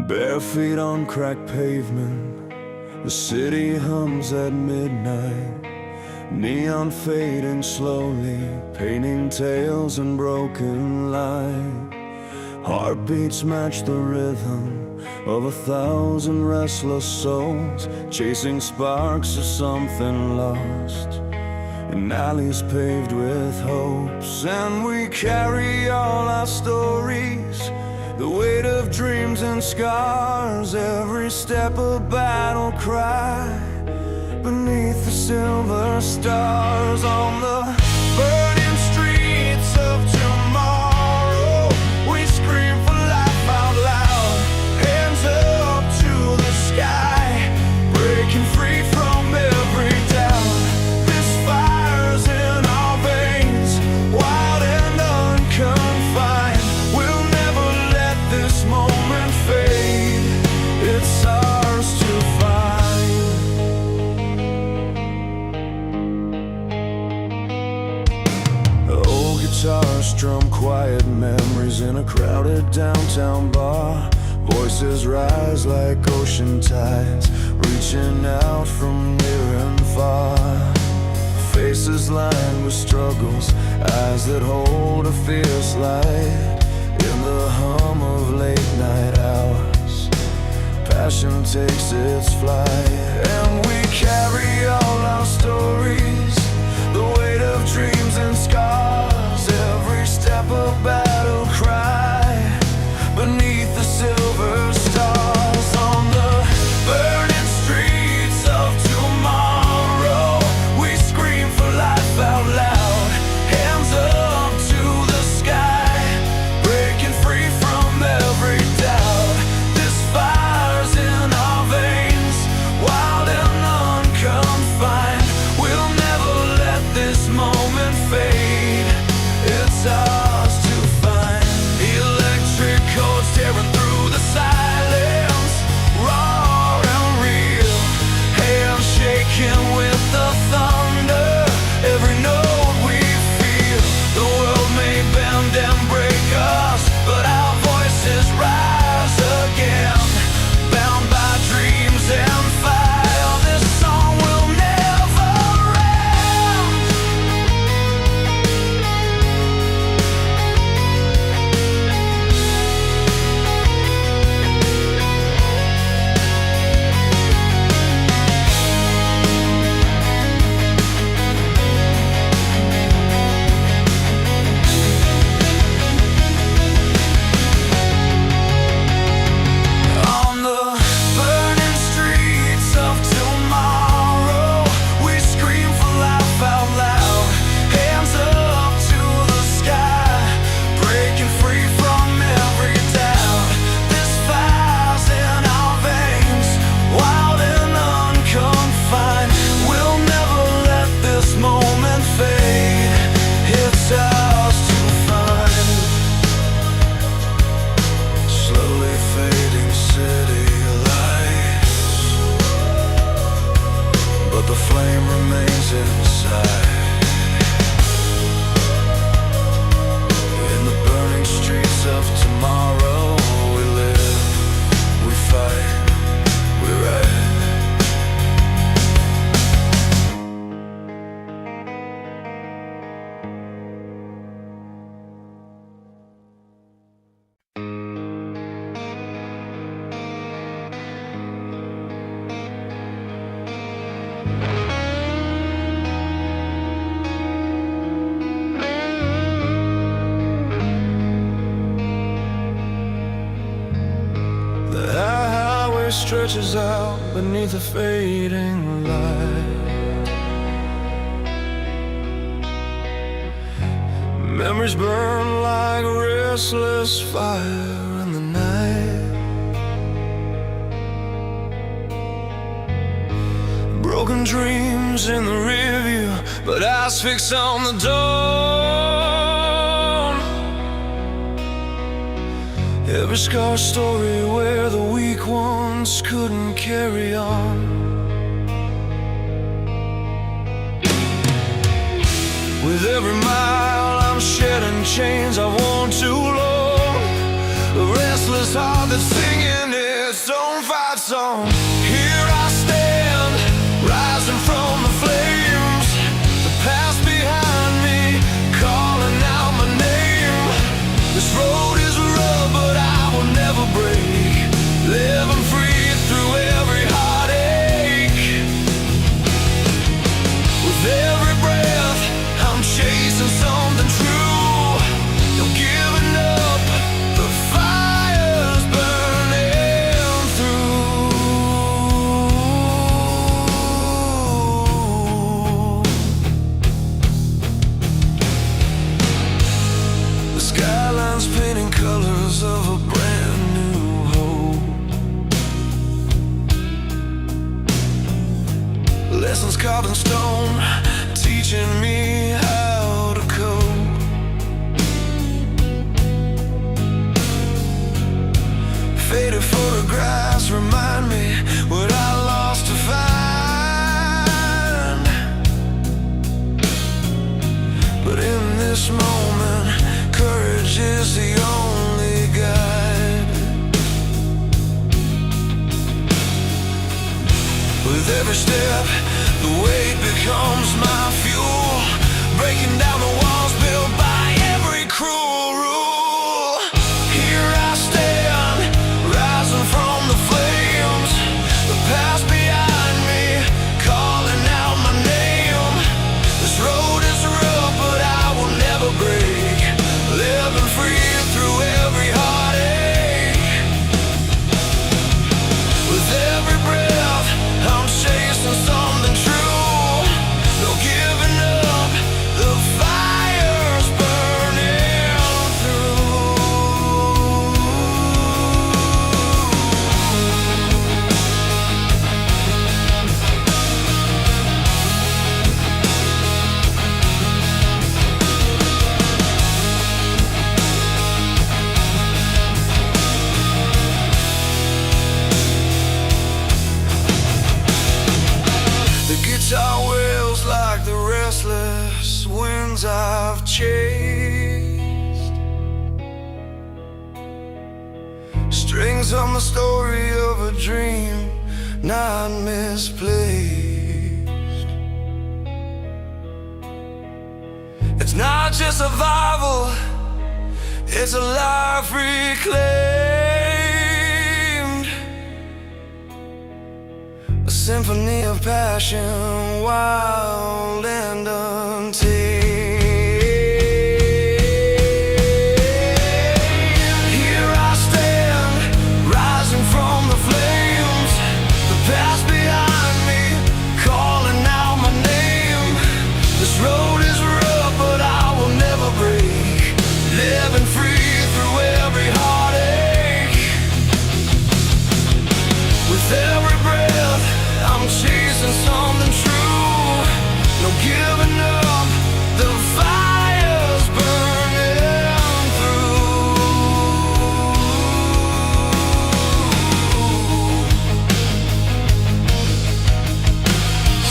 Bare feet on cracked pavement, the city hums at midnight. Neon fading slowly, painting tales in broken light. Heartbeats match the rhythm of 1,000 restless souls, chasing sparks of something lost in alleys paved with hopes. And we carry all our stories, the weight of dreams and scars, every step a battle cry beneath the silver stars. On the burning streets of tomorrow, we scream for life out loud, hands up to the sky, breaking free from every doubt. This fire's in our veins, wild and unconfined. We'll never let this moment fade, it's ours to find. Old guitars strum quiet memories in a crowded downtown bar. Voices rise like ocean tides, reaching out from near and far. Faces lined with struggles, eyes that hold a fierce light. In the hum of late night hours, passion takes its flight. And we carry all our stories, the weight of dreams and scars, every step a battle cry beneath the silver stars. On the burning streets of tomorrow, we scream for life out loud, hands up to the sky, breaking free from every doubt. This fire's in our veins, wild and unconfined. We'll never let this moment fade, it's ours to find. Electric chords tearing through the silence, raw and real, hands shaking with the thunder, every note we feel. The world may bend and break us, but our voices rise again, bound by dreams and fire. This song will never end. On the burning streets of tomorrow, we scream for life out loud, hands up to the sky, breaking free from every doubt. This fire's in our veins, wild and unconfined. We'll never let this moment fade, it's ours to find. Slowly fading city lights, but the flame remains inside. In the burning streets of tomorrow, we live, we fight, we ride. The highway stretches out beneath a fading light. Memories burn like a restless fire in the night. Broken dreams in the rearview, but eyes fixed on the dawn. Every scar story where the weak ones couldn't carry on. With every mile I'm shedding chains I've worn too long, a restless heart that's singing in song. Here I stand, rising from the flames, the past behind me, calling out my name. This road is rough, but I will never break, living free through every heartache. With every breath, I'm chasing something true. No giving up, the fire's burning through. The skyline's painting colors of a brand new hope. Lessons carved in stone, teaching me how to cope. Faded photographs remind me what I lost to find. But in this moment, courage is the only guide. With every step, the weight becomes my fuel, breaking down the walls built by every cruel rule. Here I stand, rising from the flames, the past behind me, calling out my name. This road is rough, but I will never break, living free through every heartache. With every breath, I'm chasing something true. No giving up, the fire's burning through. The guitar wails like the restless winds I've chased. Strings on the story of a dream not misplaced. It's not just survival, it's a life reclaimed. A symphony of passion, wild and untamed. Here I stand, rising from the flames, the past behind me, calling out my name. This road is rough, but I will never break, living free through every heartache. With every breath, I'm chasing something true. No giving up, the fire's burning through.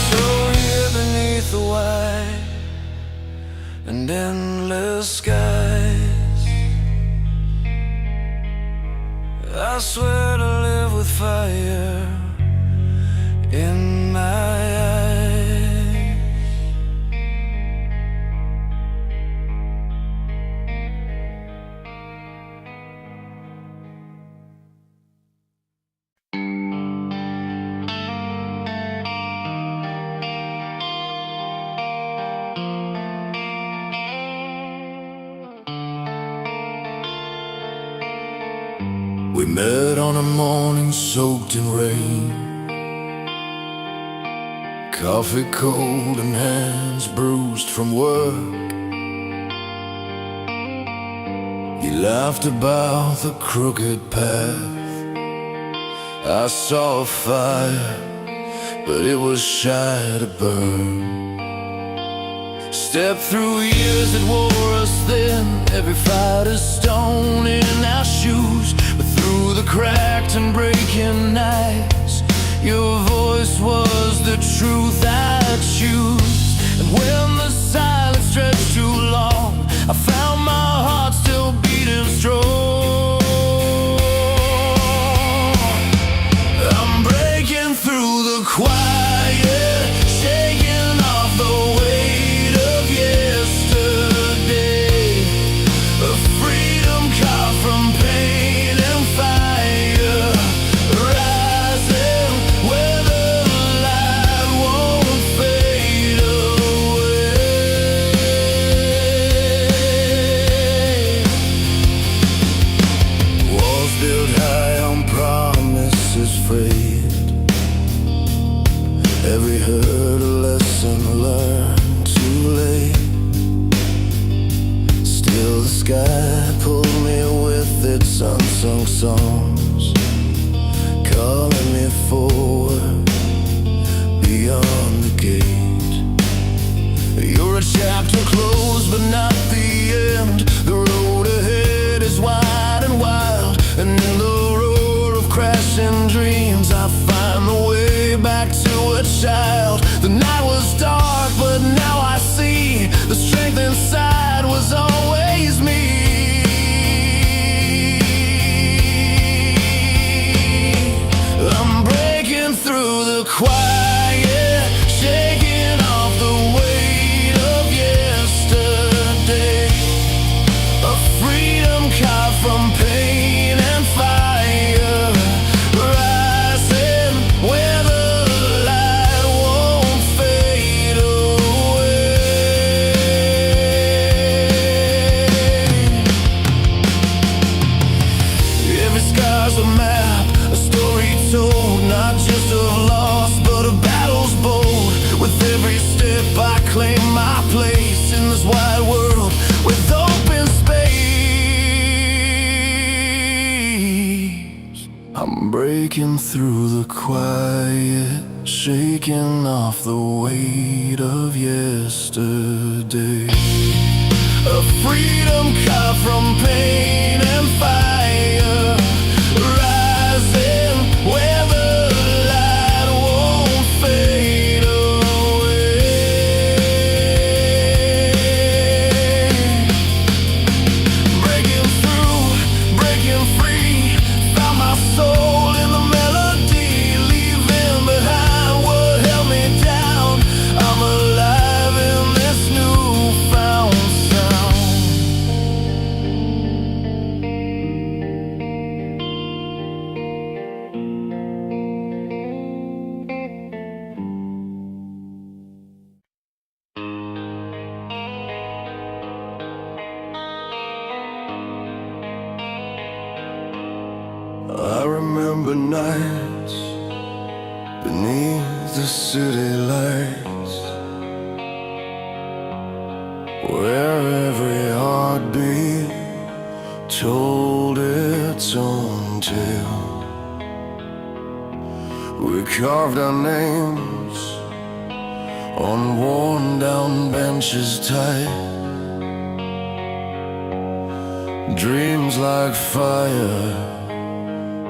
So here beneath the white and endless skies, I swear to live with fire in my eyes. We met on a morning soaked in rain, coffee cold and hands bruised from work. You laughed about the crooked path. I saw a fire, but it was shy to burn. Stepped through years that wore us thin, every fight a stone in our shoes. But through the cracked and breaking nights, your voice was the truth I'd choose. And when the silence stretched too long, I found my heart still beating strong. I'm Every hurt a lesson learned too late. Still the sky pulled me with its unsung songs, calling me forward beyond the gate. You're a chapter closed but not the end. The road ahead is wide and wild, and in the roar of crashing dreams I find the way back to a child. The night was dark but now I see the strength inside was always me. I'm breaking through the quiet, shaking off the weight of yesterday. A freedom carved from pain and fire, rising where the light won't fade away. Every scar's a map, a story told, not just of loss but of battles bold. With every step I claim my place in this wide world with open space. I'm breaking through the quiet, shaking off the weight of yesterday. A freedom carved from pain and fire, rising where the light won't fade away. Breaking through, breaking free, found my soul in the melody, leaving behind what held me down. I'm alive in this newfound sound. I remember nights beneath the city lights, where every heartbeat told its own tale. We carved our names on worn down benches tight, dreams like fire,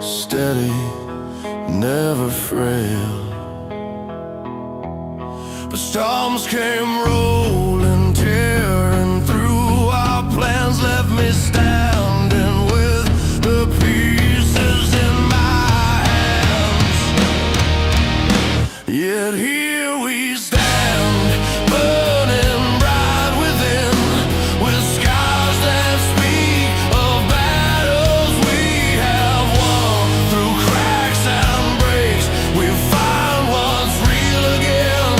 steady, never frail. But storms came rolling, tearing through. Our plans left me standing with the pieces in my hands. Yet here we stand, burning bright within, with scars that speak of battles we have won. Through cracks and breaks, we find what's real again.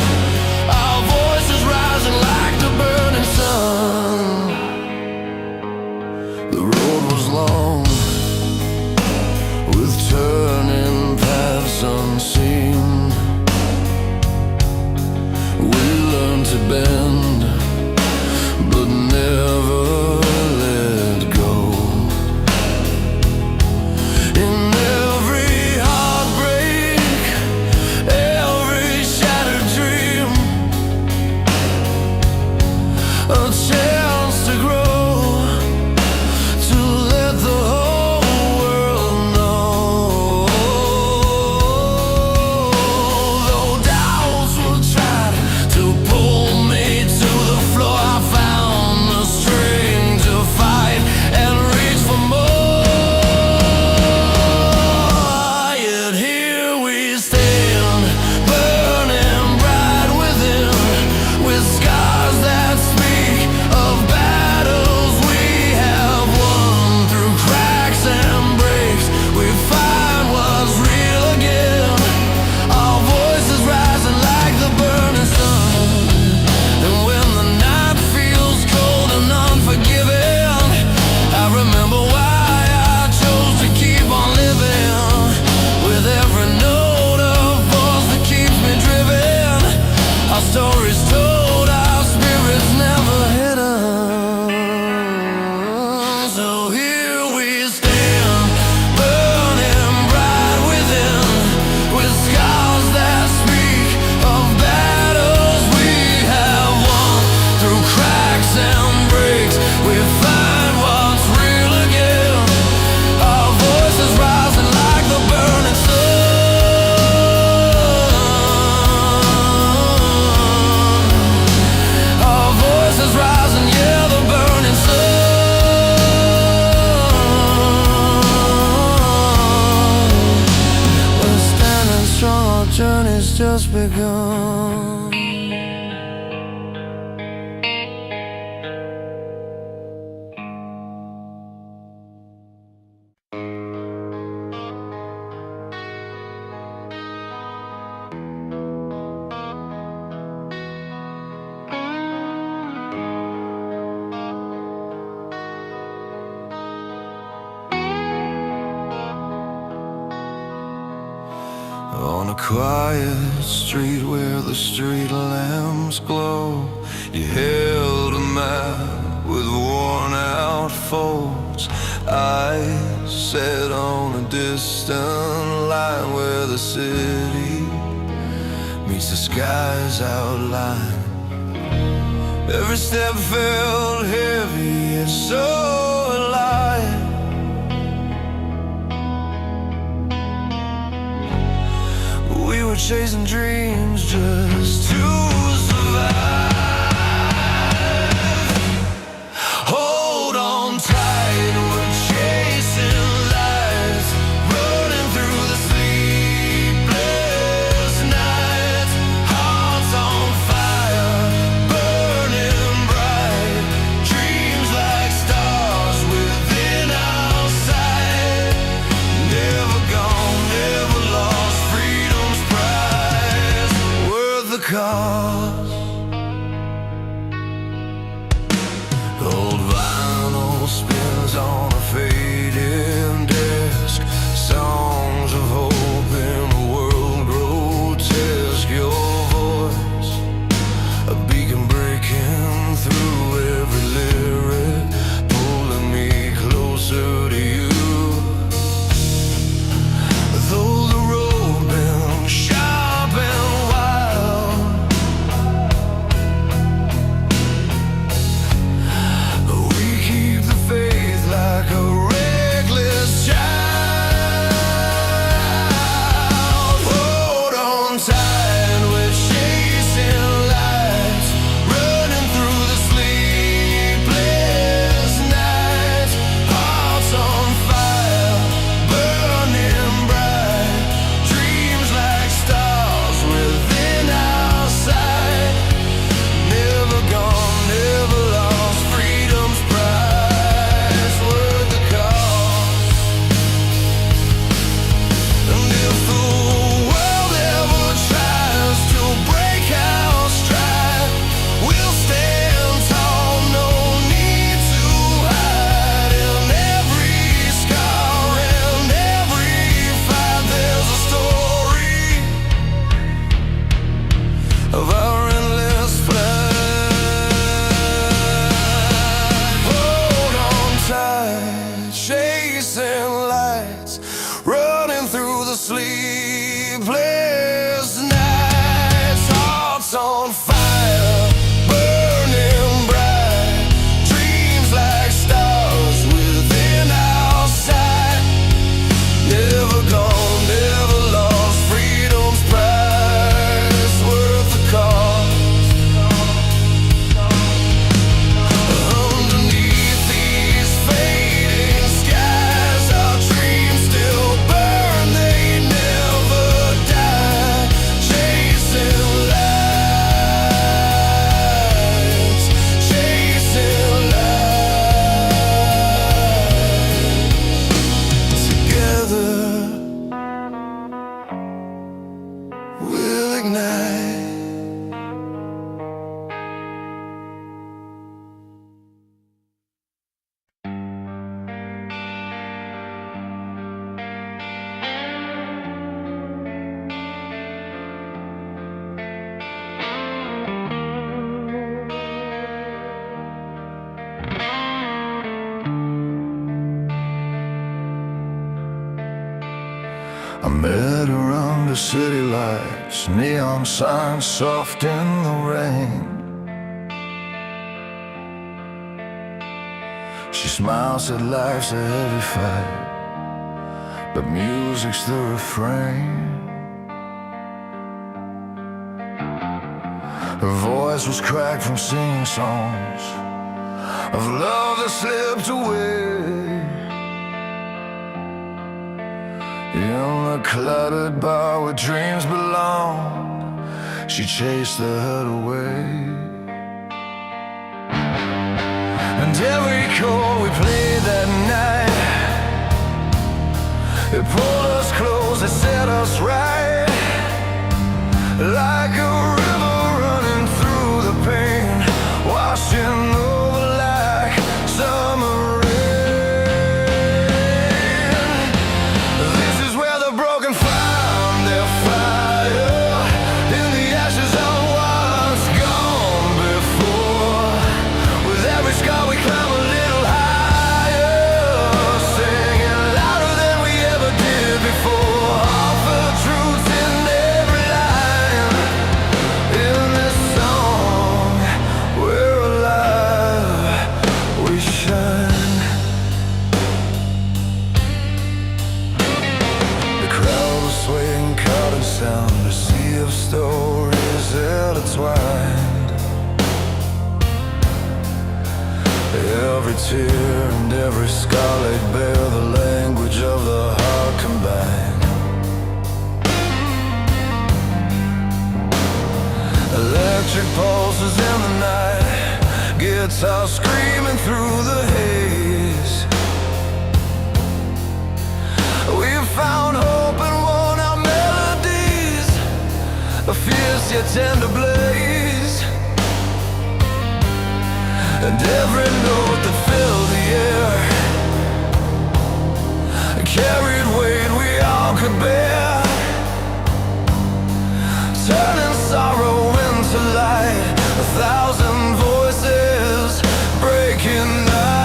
Our voices rising like the burning sun. The road was long, with turning paths unseen. journey's just begun. On a quiet street where the street lamps glow, you held a map with worn out folds. Eyes set on a distant line where the city meets the sky's outline. Every step felt heavy yet so alive. We were chasing dreams just to survive. Hold on tight, we're chasing lights, running through the sleepless nights. Hearts on fire, burning bright, dreams like stars within our sight. Never gone, never lost, freedom's prize, worth the cost. Old vinyl spins on a fading desk, songs of hope in a world grotesque. Your voice, a beacon breaking through every lyric, pulling me closer to you. Though the road been sharp and wild, we keep the faith like a reckless child. Hold on tight, we're chasing lights, running through the sleepless nights. Hearts on fire, burning bright, dreams like stars within our sight. Never gone, never lost, freedom's prize, worth the cost. And if the world ever tries to break our stride, we'll stand tall, no need to hide. In every scar and every fight, there's a story of our endless flight. Hold on tight, chasing lights, running through the sleepless nights. Hearts on fire, burning bright, dreams like stars within our sight. Never gone, never lost, freedom's prize, worth the cost. Underneath these fading skies, our dreams still burn, they never die. Chasing lights, chasing lights. Together we'll ignite. I met her under city lights, neon signs soft in the rain. She smiles at life's a heavy fight, but music's the refrain. Her voice was cracked from singing songs of love that slipped away. In the cluttered bar where dreams belong, she chased the hurt away. And every chord we played that night, it pulled us close, it set us right. Like a river running through the pain, washing over like summer rain. This is where the broken find their fire, in the ashes of what's gone before. With every scar we climb a little higher, singing louder than we ever did before. All the truth in every line, in this song we're alive, we shine. The crowd was swaying, caught in sound, a sea of stories intertwined. Every tear and every scar laid bare, the language of the heart combined. Electric pulses in the night, guitar screaming through the haze. We found hope in worn out melodies, a fierce yet tender blaze. And every note that filled the air carried weight we all could bear, turning sorrow into light, 1,000 voices breaking night.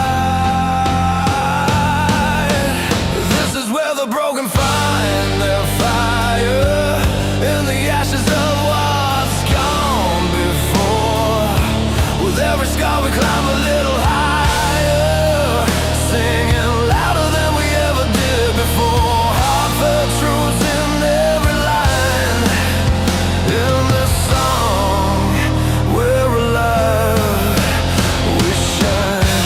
This is where the broken find their fire, in the ashes of what's gone before. With every scar we climb a little higher, singing louder than we ever did before. Heart for truth in every line, in this song we're alive, we shine.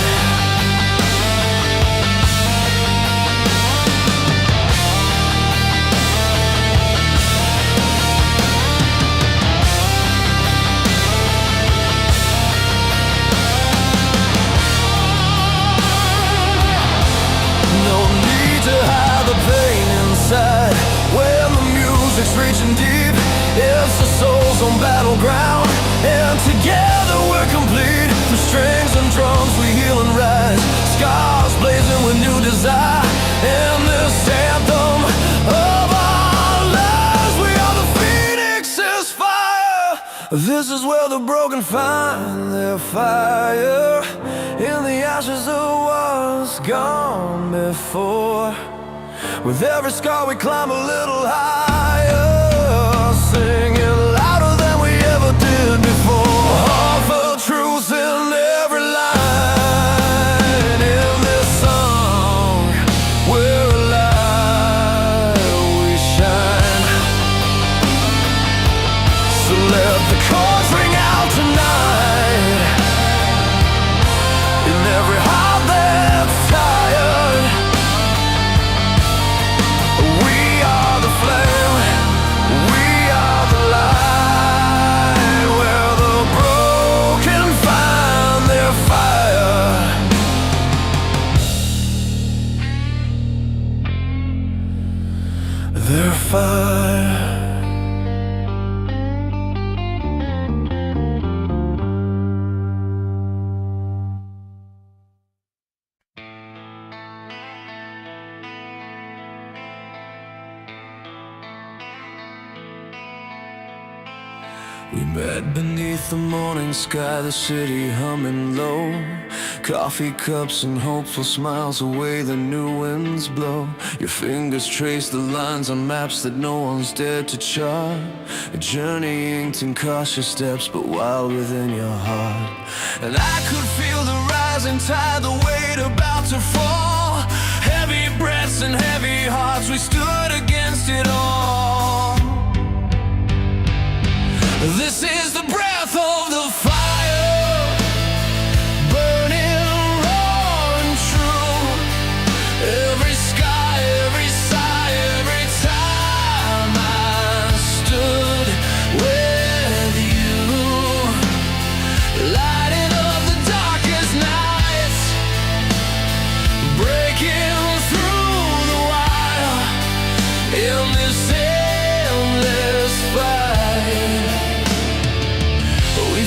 No need to hide the pain inside, when the music's reaching deep. It's the soul's on battleground, and together we're complete. Through strings and drums we heal and rise, scars blazing with new desire. In this anthem of our lives, we are the phoenix's fire. This is where the broken find their fire, in the ashes of what's gone before. With every scar we climb a little higher, singing louder than we ever did before. All for truth in every line, in this song we're alive, we shine. So let the chords ring out tonight, in every heart that's tired. We are the flame, we are the light, where the broken find their fire. Their fire. We met beneath the morning sky, the city humming low. Coffee cups and hopeful smiles, away the new winds blow. Your fingers trace the lines on maps that no one's dared to chart. A journey inked in cautious steps, but wild within your heart. And I could feel the rising tide, the weight about to fall. Heavy breaths and heavy hearts, we stood against it all. This is the breath of the fire, burning raw and true. Every sky, every sigh, every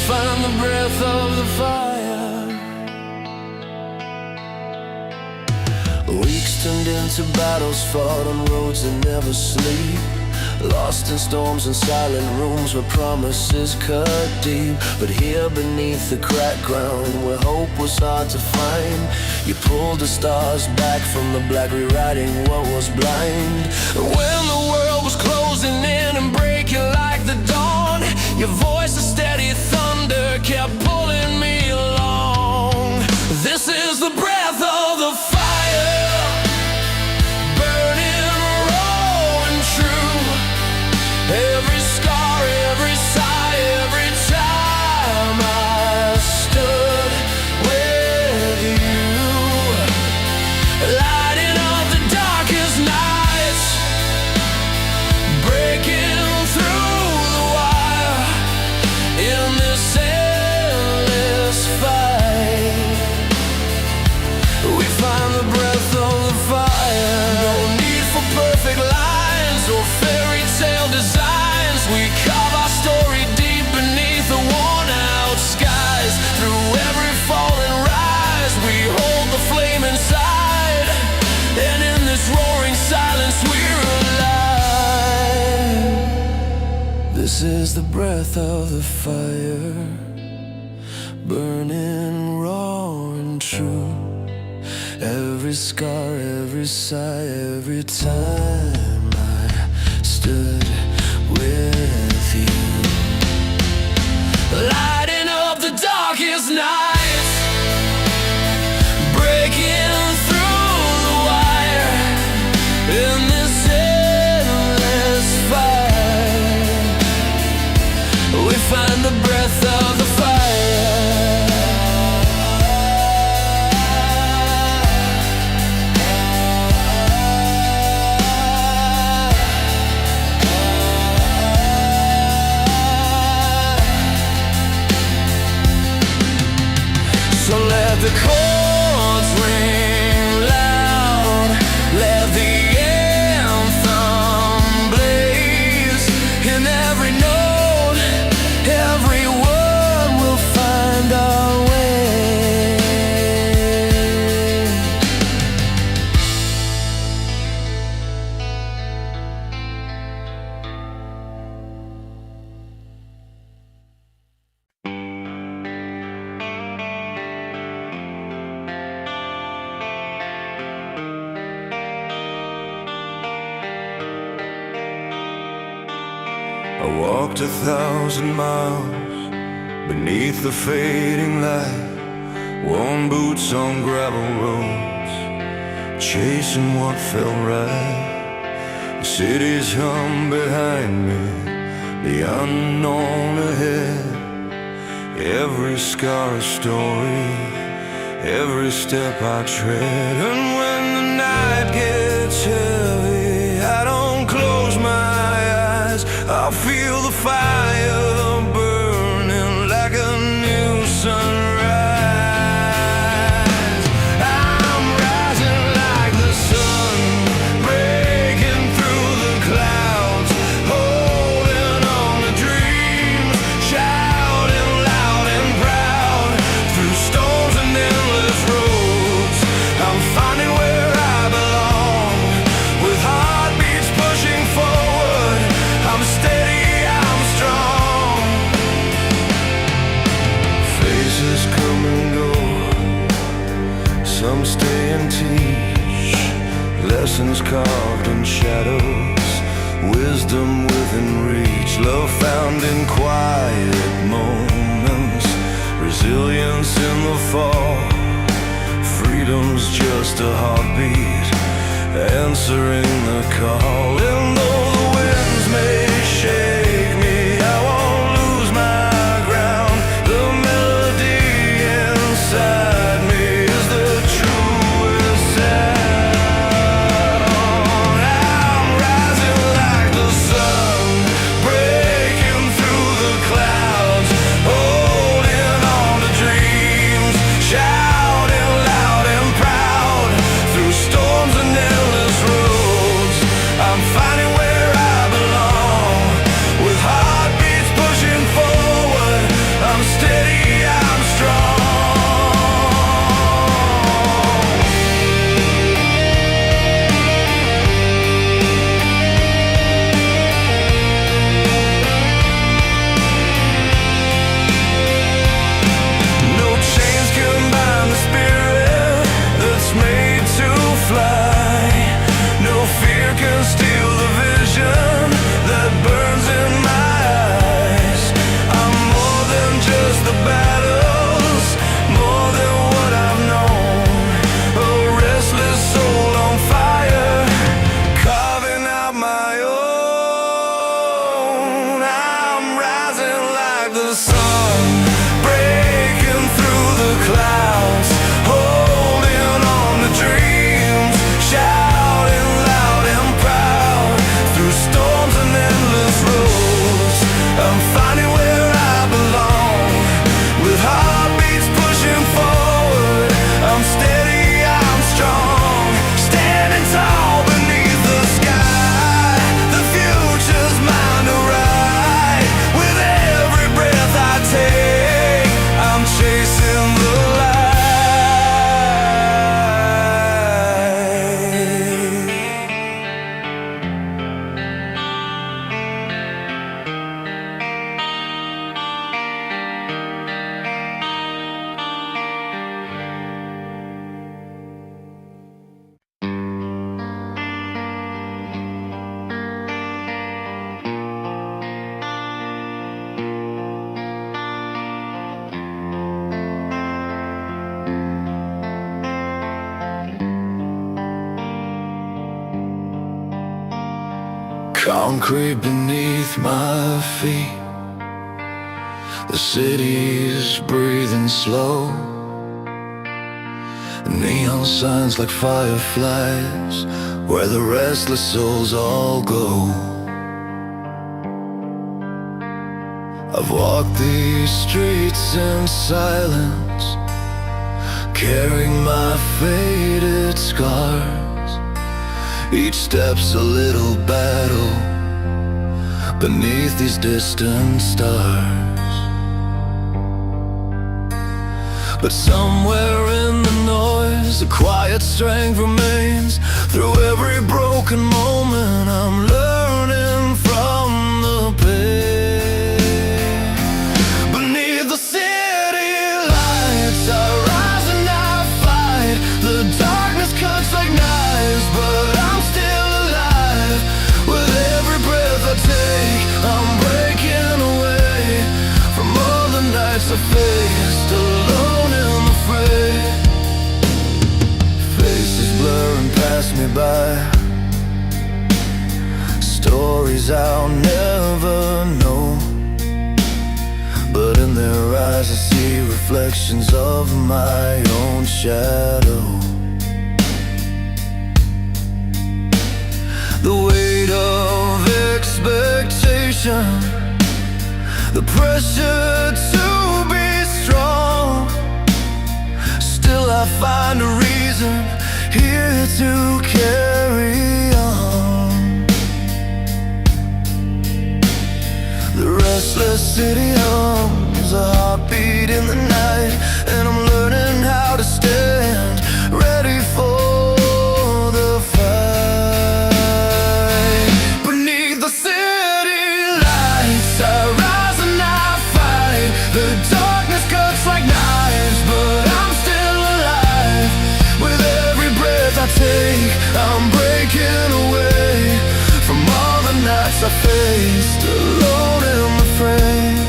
find the breath of the fire. Weeks turned into battles fought on roads that never sleep, lost in storms and silent rooms where promises cut deep. But here beneath the cracked ground, where hope was hard to find, you pulled the stars back from the black, rewriting what was blind. When the world was closing in and breaking like the dawn, your voice, a steady thunder, kept pulling me along. This is the breath of the fire, burning raw and true. Every scar, every sigh, every time I stood with you, lighting up the darkest nights, breaking through the wire in this endless fight. We find the breath of the fire. No need for perfect lines or fairy tale designs. We carve our story deep beneath the worn-out skies. Through every fall and rise, we hold the flame inside, and in this roaring silence we're alive. This is the breath of the fire, burning raw and true. Every scar, every sigh, every time I stood with you, lighting up the darkest nights, breaking through the wire in this endless fight. We find the breath of the fire. So let the chords ring loud, let the anthem blaze. In every note, every word will find our way. I walked 1,000 miles beneath the fading light, worn boots on gravel roads, chasing what felt right. The cities hum behind me, the unknown ahead. Every scar a story, every step I tread. And when the night gets heavy, I don't close my eyes. I feel the fire burning like a new sunrise. I'm rising like the sun, breaking through the clouds, holding on to dreams, shouting loud and proud. Through storms and endless roads, I'm finding where I belong. With heartbeats pushing forward, I'm steady, I'm strong. Faces come and go, some stay and teach lessons carved in shadows, wisdom within reach, love found in quiet moments, resilience in the fall. Freedom's just a heartbeat, answering the call. And though the winds may shake me, I won't lose my ground. The melody inside me is the truest sound. I'm rising like the sun, breaking through the clouds, holding on to dreams, shouting loud and proud. Through storms and endless roads, I'm Concrete beneath my feet, the city's breathing slow. Neon signs like fireflies, where the restless souls all go. I've walked these streets in silence, carrying my faded scars. Each step's a little battle beneath these distant stars. But somewhere in the noise, a quiet strength remains. Through every broken moment, I'm learning from the pain. Beneath the city lights, I rise and I fight. The darkness cuts like knives, but I'm still alive. With every breath I take, I'm breaking away from all the nights I faced alone in the fray. Faces blurring past me by, stories I'll never know. But in their eyes I see reflections of my own shadow. The weight of expectation, the pressure to be strong. Still I find a reason here to carry on. The restless city hums, a heartbeat in the night, and I'm learning how to stand ready for the fight. Beneath the city lights, I rise and I fight. The darkness cuts like knives, but I'm still alive. With every breath I take, I'm breaking away from all the nights I faced alone in the frame.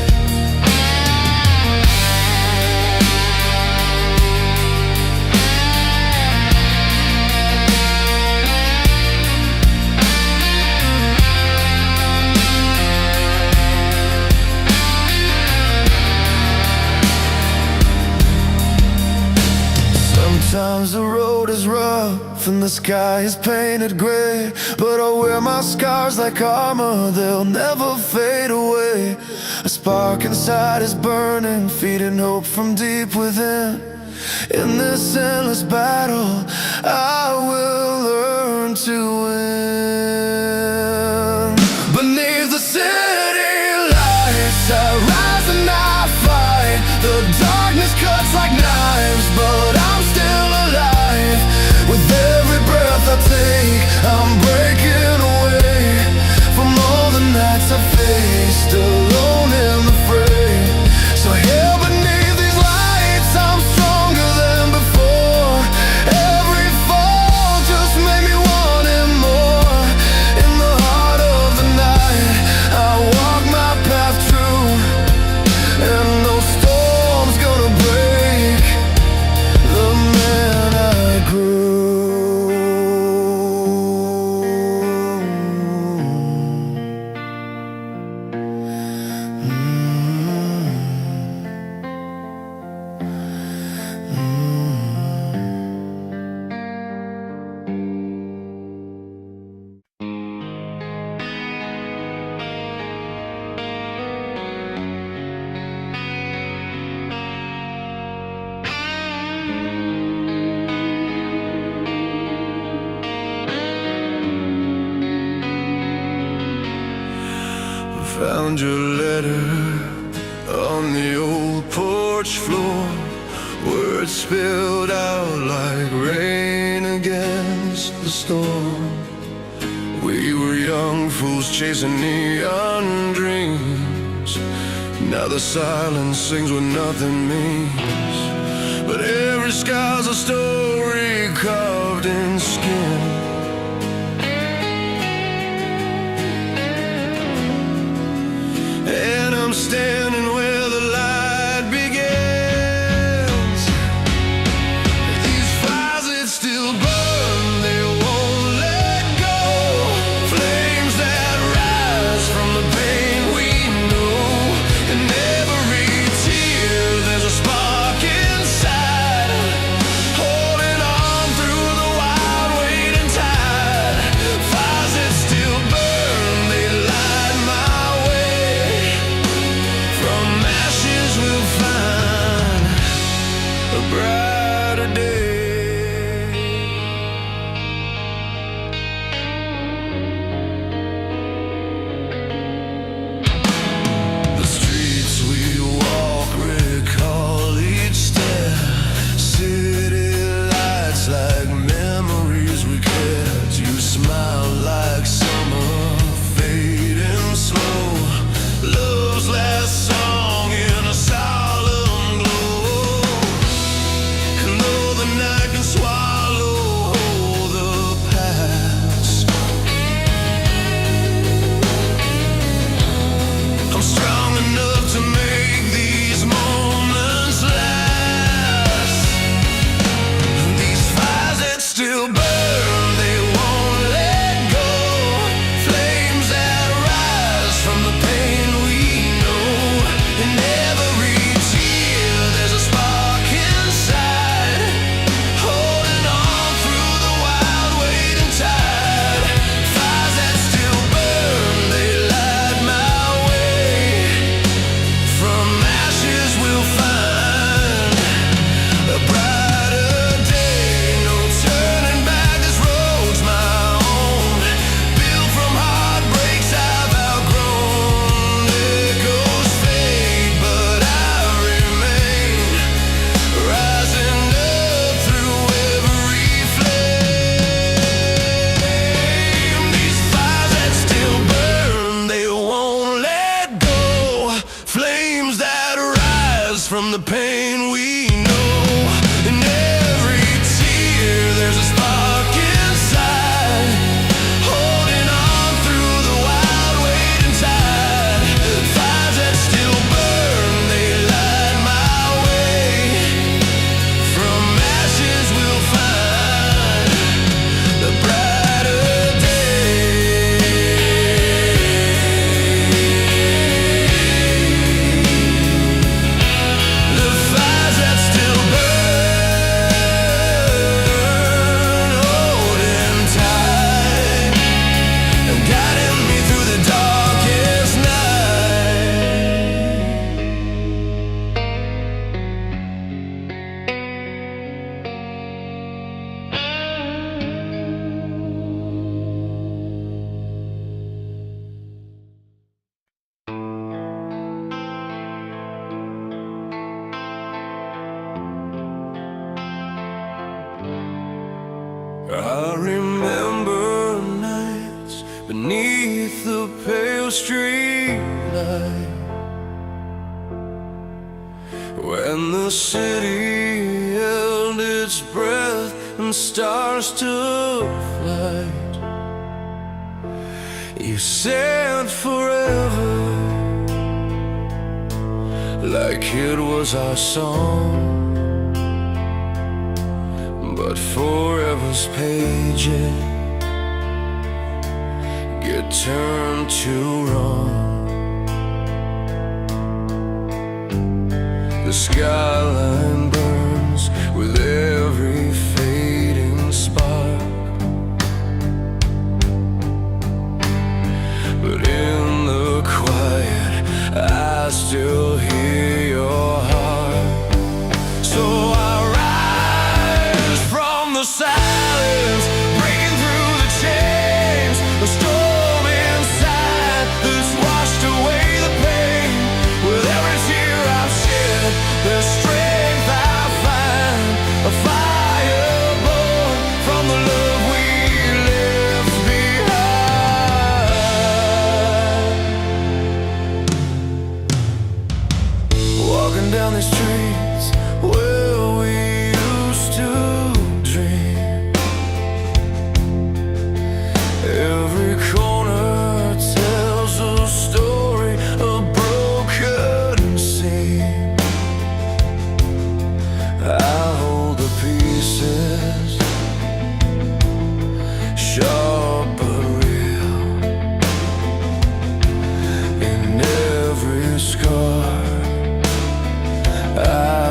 Sometimes the road is rough and the sky is painted gray, but I wear my scars like armor, they'll never fade away. A spark inside is burning, feeding hope from deep within. In this endless battle, I will learn to win. Beneath the city lights, I rise and I fight. The darkness cuts like knives, but I'm still alive. With every breath I take, I'm breaking away from all the nights I faced alone in the fray. So here beneath these lights, I'm stronger than before. Every fall just made me want it more. In the heart of the night, I walk my path true, and no storm's gonna break the man I grew. Found your letter on the old porch floor, words spilled out like rain against the storm. We were young fools chasing neon dreams. Now the silence sings what nothing means, but every scar's a story carved in skin. And I'm standing where the light begins. These fires that still burn, they won't let go. Flames that rise brighter day. The streets we walk recall each step. City lights like memories we kept. You smile like summer, fading slow. Love's last song in a solemn glow. And though the night can swallow the past, I'm strong enough to make these moments last. These fires that still burn, they won't let go. Flames that rise from the pain we know. In every tear there's a spark inside, holding on through the wild waiting tide. Fires that still burn, they light my way. From ashes we'll find a brighter day. No turning back, this road's my own. Built from heartbreaks I've outgrown. Echoes fade, but I remain, rising up through every flame. These fires that still burn, they won't let go. Flames that rise from the pain we know. In every tear there's a spark inside, holding on through the wild waiting tide. Fires that still burn, they light my way. From ashes we'll find the brighter day. The fires that still burn, holding tight, and guiding me through the darkest night. I remember nights beneath the pale street light, when the city held its breath and stars took flight. You said forever, like it was our song. But forever's pages get turned to wrong. The skyline burns with every fading spark, but in the quiet I still hear your heart. So I rise from the silence, breaking through the chains. The storm inside that's washed away the pain. With every tear I've shed, there's strength I find, a fire born from the love we left behind. Walking down these streets where we used to dream, every corner tells a story, a broken scene. I hold the pieces, sharp but real, in every scar I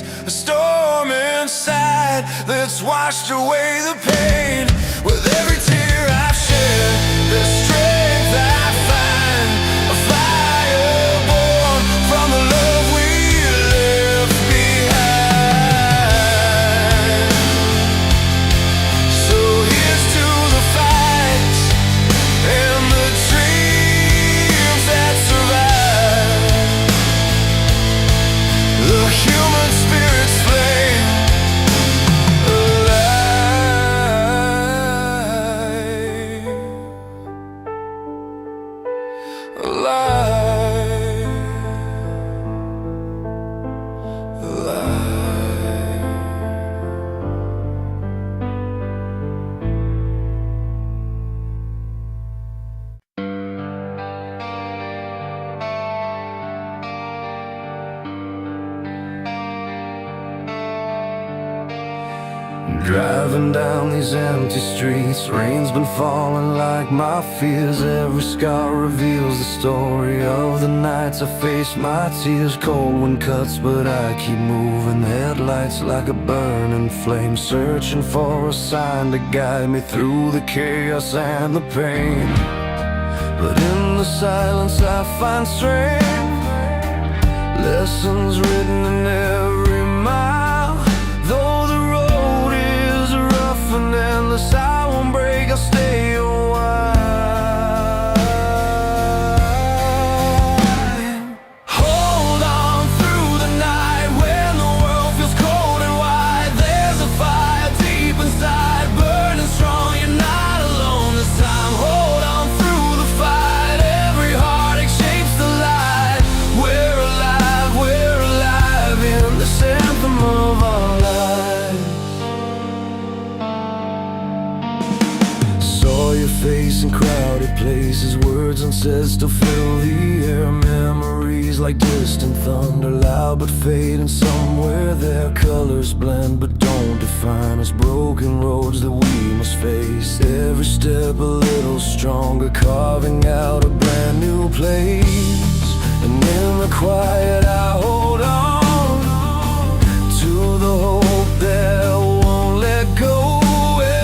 remains a storm inside that's washed away the pain. With every tear I've shed, there's strength I find, a fire born from the love we left behind. So here's to the fights and the dreams that survive, the human spirit's flame alive, alive, alive. Driving down these empty streets, rain's been falling like my fears. Every scar reveals the story of the nights I faced my tears. Cold wind cuts, but I keep moving. Headlights like a burning flame, searching for a sign to guide me through the chaos and the pain. But in the silence I find strength, lessons written in every mile. Though the road is rough and endless, I won't break, I'll stay a while. Hold on through the night when the world feels cold and wide. There's a fire deep inside, burning strong, you're not alone this time. Hold on through the fight, every heartache shapes the light. We're alive in this anthem of our lives. Saw your face in crowded places, words unsaid still fill the air. Memories like distant thunder, loud but fading. Somewhere their colors blend but don't define us. Broken roads that we must face, every step a little stronger, carving out a brand new place. And in the quiet I hold on to the hope that won't let go.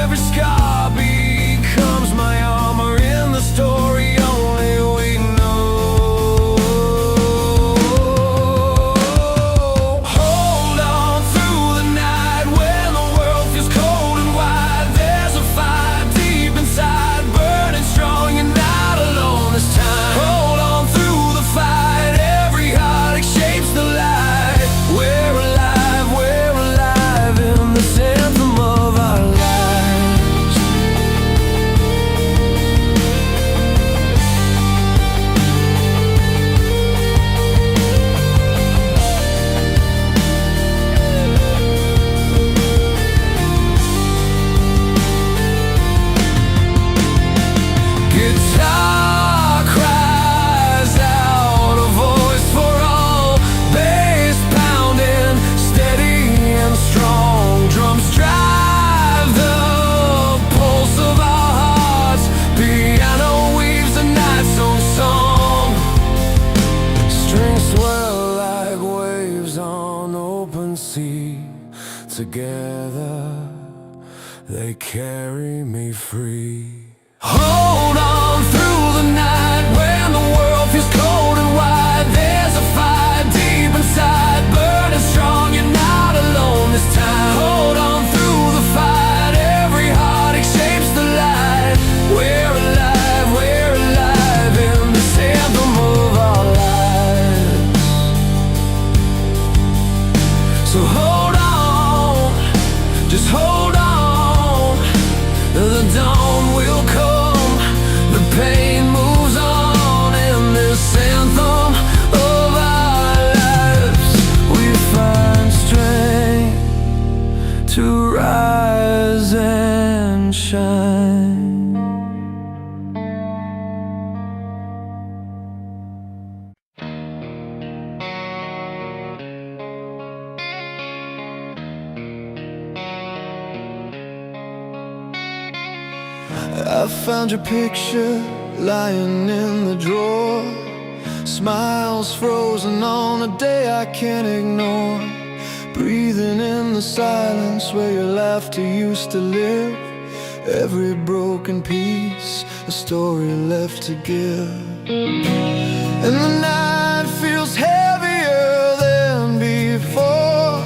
Every scar becomes my armor in the story only we know. Hold on through the night when the world feels cold and wide. There's a fire deep inside, burning strong, you're not alone this time. Hold on through the fight, every heartache shapes the light. We're alive in this anthem of our lives. Guitar cries out, a voice for all, bass pounding, steady and strong. Drums drive the pulse of our hearts, piano weaves a night's own song. Strings swell like waves on open sea, together they carry me free. Hold on through the night when the world feels cold and wide. There's a fire deep inside, burning strong, you're not alone this time. Hold on through the fight, every heartache shapes the light. We're alive in this anthem of our lives. So hold on, just hold on, the dawn will come, the pain moves on in this anthem of our lives. We find strength to rise and shine. I found your picture lying in the drawer, smiles frozen on a day I can't ignore. the silence where your laughter used to live. Every broken piece, a story left to give. And the night feels heavier than before.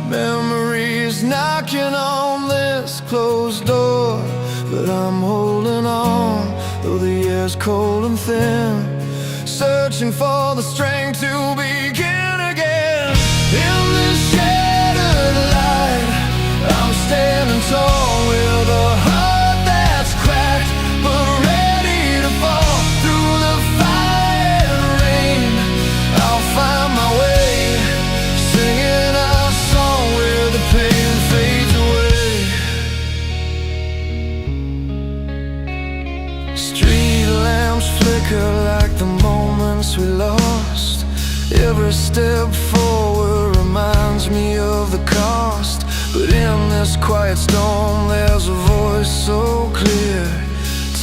Memories knocking on this closed door. But I'm holding on, though the air's cold and thin, searching for the strength to begin again. In this shattered light, I'm standing tall with a heart that's cracked, but ready to fall. Through the fire and rain, I'll find my way, singing our song where the pain fades away. Street lamps flicker like the moments we lost. Every step forward reminds me of the cost. But in this quiet storm, there's a voice so clear,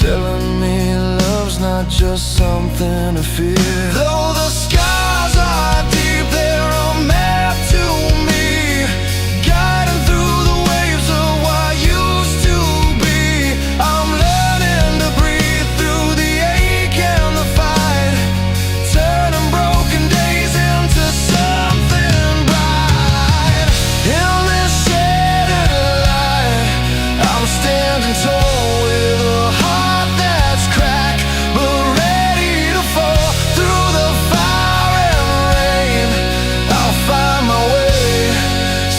telling me love's not just something to fear. Though the scars are deep, they're a map to me, guiding through the waves of what used to be. I'm learning to breathe through the ache and the fight, turning broken days into something bright. In this shattered light, I'm standing tall with a heart that's cracked, but ready to fall. Through the fire and rain, I'll find my way,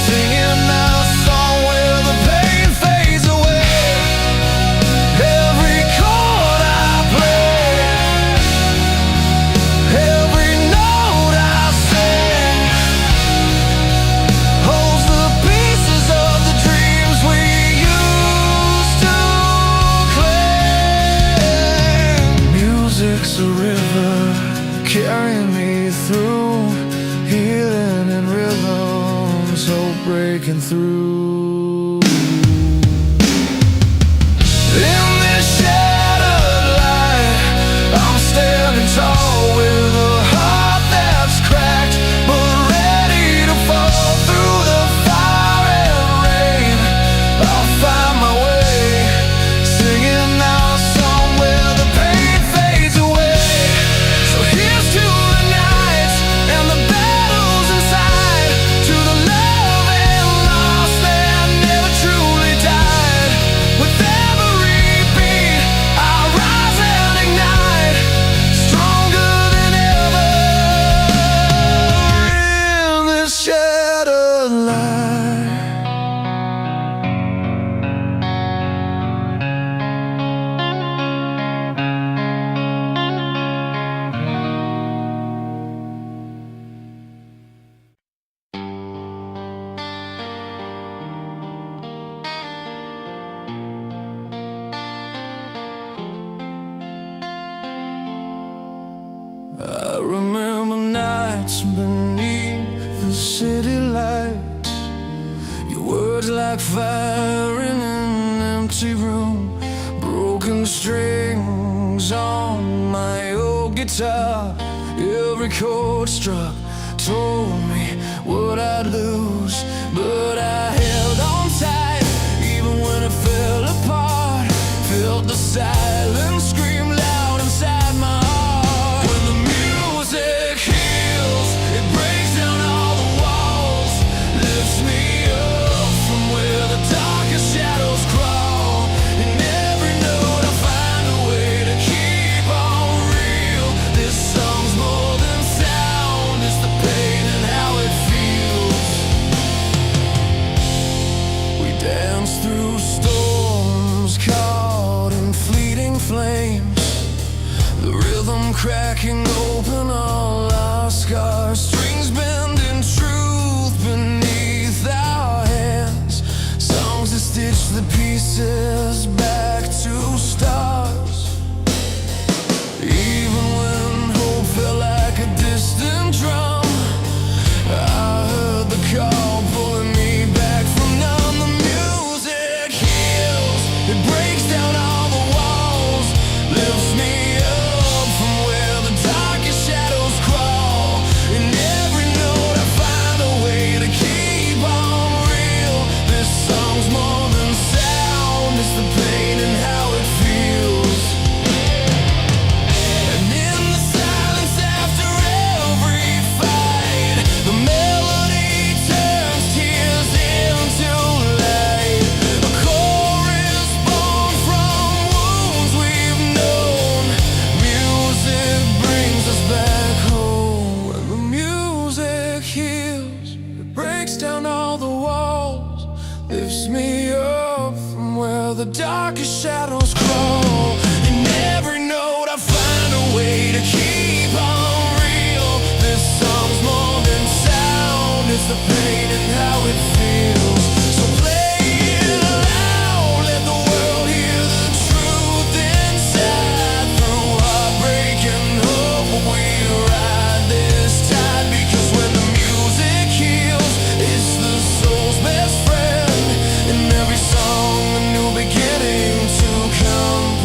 singing our song where the pain fades away. Every chord I play, every note I sing, holds the pieces of the dreams we used to claim. Music's a river carrying me through, healing in rhythms, hope breaking through. In this shattered light, I'm standing tall with a heart that's cracked, but ready to fall. Through the fire and rain, I'll find my way, singing our song where the pain fades away. So here's to the nights and the battles inside, to the love and loss that never truly died. With every beat, I rise and ignite, stronger than ever in this shattered light. I remember nights beneath the city lights, your words like fire in an empty room, broken strings on my old guitar. Every chord struck told me what I'd lose, but I held on tight even when it fell apart. Felt the silence scream loud inside my heart. When the music heals, it breaks down all the walls, lifts me up from where the darkest shadows crawl. In every note I find a way to keep on real. This song's more than sound, it's the pain and how it feels. We dance through storms caught in fleeting flames, the rhythm cracking open all our scars. Strings bending truth beneath our hands, songs that stitch the pieces back to stars. Even when hope felt like a distant drum, I heard the call pulling me back from none. The music heals, it breaks down all the walls, lifts me up from where the darkest shadows crawl. And down all the walls, lifts me up from where the darkest shadows crawl. In every note I find a way to keep on real. This song's more than sound, it's the pain and how it feels. So play it loud, let the world hear the truth inside. Through heartbreak and hope we ride this tide. Because when the music heals, it's the soul's best friend. In every song a new beginning to comprehend.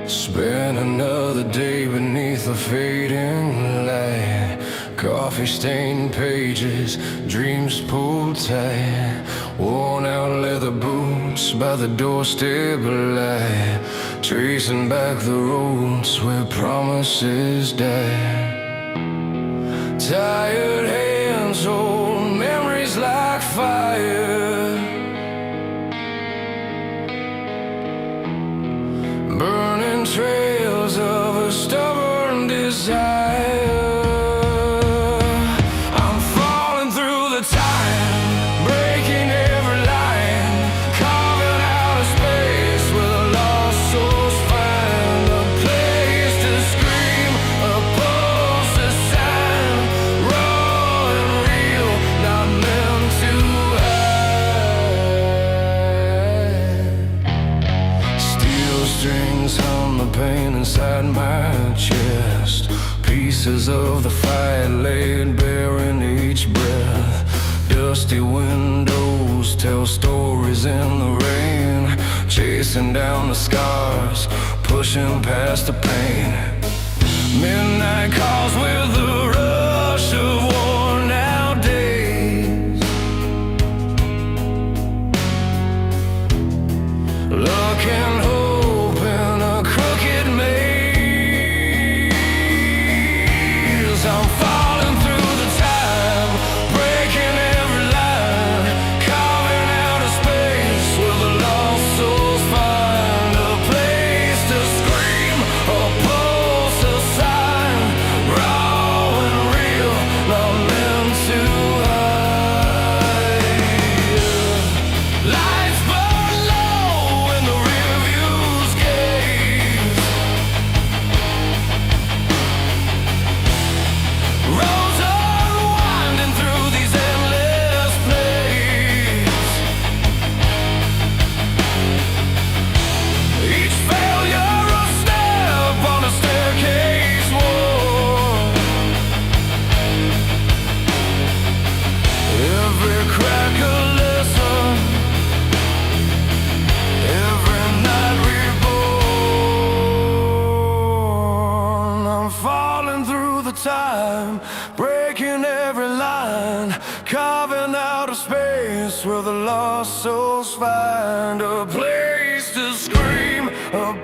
Spend another day beneath the fading light. Coffee-stained pages, dreams pulled tight. Worn out leather boots by the doorstep light. Tracing back the roads where promises die. Tired hands hold memories like fire. Burning trails of a stubborn desire. I'm falling through the time, breaking every line, carving out a space where the lost souls find a place to scream, a pulse, a sign, raw and real, not meant to hide. Steel strings hum the pain inside my chest. Pieces of the fight laid bare in each breath. Dusty windows tell stories in the rain. Chasing down the scars, pushing past the pain. Midnight calls with the rush of worn out days. Luck and hope in a crooked maze. I'm falling through the time, breaking every line, carving out a space where the lost souls find a place to scream, a pulse, a sign, raw and real, not meant to hide. Lights burn low in the rearview's gaze. Roads unwinding through these endless plays. Each failure a step on a staircase wall. Every crack a lesson, every night reborn. I'm falling through the time, breaking every line, carving out a space where the lost souls find a place to scream, a